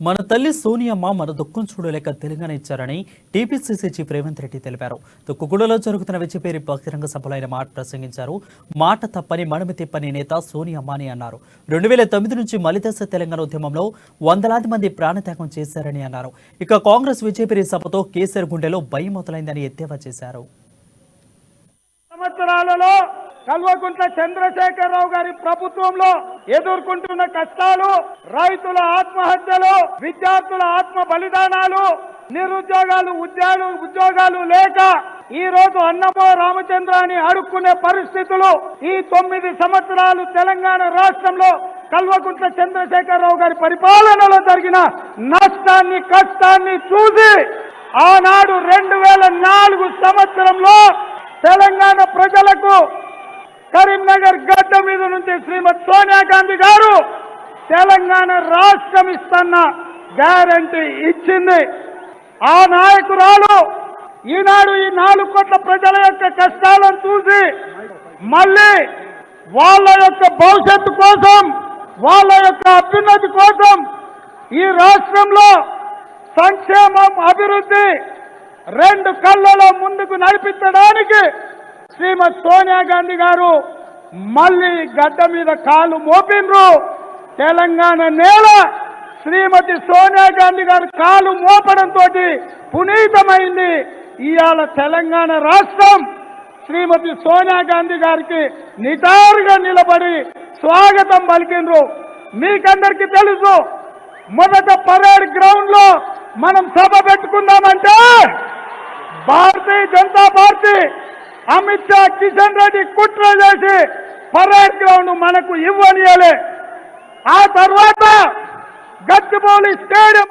మన తల్లి సోనియమ్మ మన దుఃఖం చూడలేక తెలంగాణ ఇచ్చారని టీపీసీసీ చీఫ్ రేవంత్ రెడ్డి తెలిపారు. తుక్కుగూడలో జరుగుతున్న విచ్చిపేరి బహిరంగ సభలో ఆయన మాట ప్రసంగించారు. మాట తప్పని మడమ తిప్పని నేత సోనియమ్మ అని అన్నారు. 2009 నుంచి మలిదశ తెలంగాణ ఉద్యమంలో వందలాది మంది ప్రాణత్యాగం చేశారని అన్నారు. ఇక కాంగ్రెస్ విచ్చిపేరి సభతో కేసీఆర్ గుండెలో భయం మొదలైందని ఎద్దేవా చేశారు. సంవత్సరాలలో కల్వకుంట్ల చంద్రశేఖరరావు గారి ప్రభుత్వంలో ఎదుర్కొంటున్న కష్టాలు, రైతుల ఆత్మహత్యలు, విద్యార్థుల ఆత్మ బలిదానాలు, నిరుద్యోగాలు, ఉద్యోగాలు లేక ఈ రోజు అన్నమో రామచంద్ర అని అడుక్కునే పరిస్థితులు, ఈ 9 సంవత్సరాలు తెలంగాణ రాష్ట్రంలో కల్వకుంట్ల చంద్రశేఖరరావు గారి పరిపాలనలో జరిగిన నష్టాన్ని, కష్టాన్ని చూసి ఆనాడు 2004 సంవత్సరంలో తెలంగాణ ప్రజలకు కరీంనగర్ గడ్డ మీద నుంచి శ్రీమతి సోనియా గాంధీ గారు తెలంగాణ రాష్ట్రం ఇస్తున్న గ్యారంటీ ఇచ్చింది. ఆ నాయకురాలు ఈనాడు ఈ 4 కోట్ల ప్రజల యొక్క కష్టాలను చూసి మళ్ళీ వాళ్ళ యొక్క భవిష్యత్తు కోసం, వాళ్ళ యొక్క అభ్యున్నతి కోసం ఈ రాష్ట్రంలో సంక్షేమం, అభివృద్ధి 2 కళ్ళలో ముందుకు నడిపించడానికి శ్రీమతి సోనియా గాంధీ గారు మళ్ళీ గడ్డ మీద కాలు మోపిన్రు. తెలంగాణ నేల శ్రీమతి సోనియా గాంధీ గారు కాలు మోపడంతో పునీతమైంది. ఇవాళ తెలంగాణ రాష్ట్రం శ్రీమతి సోనియా గాంధీ గారికి నిటారుగా నిలబడి స్వాగతం పలికిండ్రు. మీకందరికీ తెలుసు, మొదట పరేడ్ గ్రౌండ్ లో మనం సభ పెట్టుకుందామంటే భారతీయ జనతా పార్టీ, అమిత్ షా, కిషన్ రెడ్డి కుట్ర చేసి పరేడ్ గ్రౌండ్ మనకు ఇవ్వనియలే. ఆ తర్వాత గచ్చిబౌలి స్టేడియం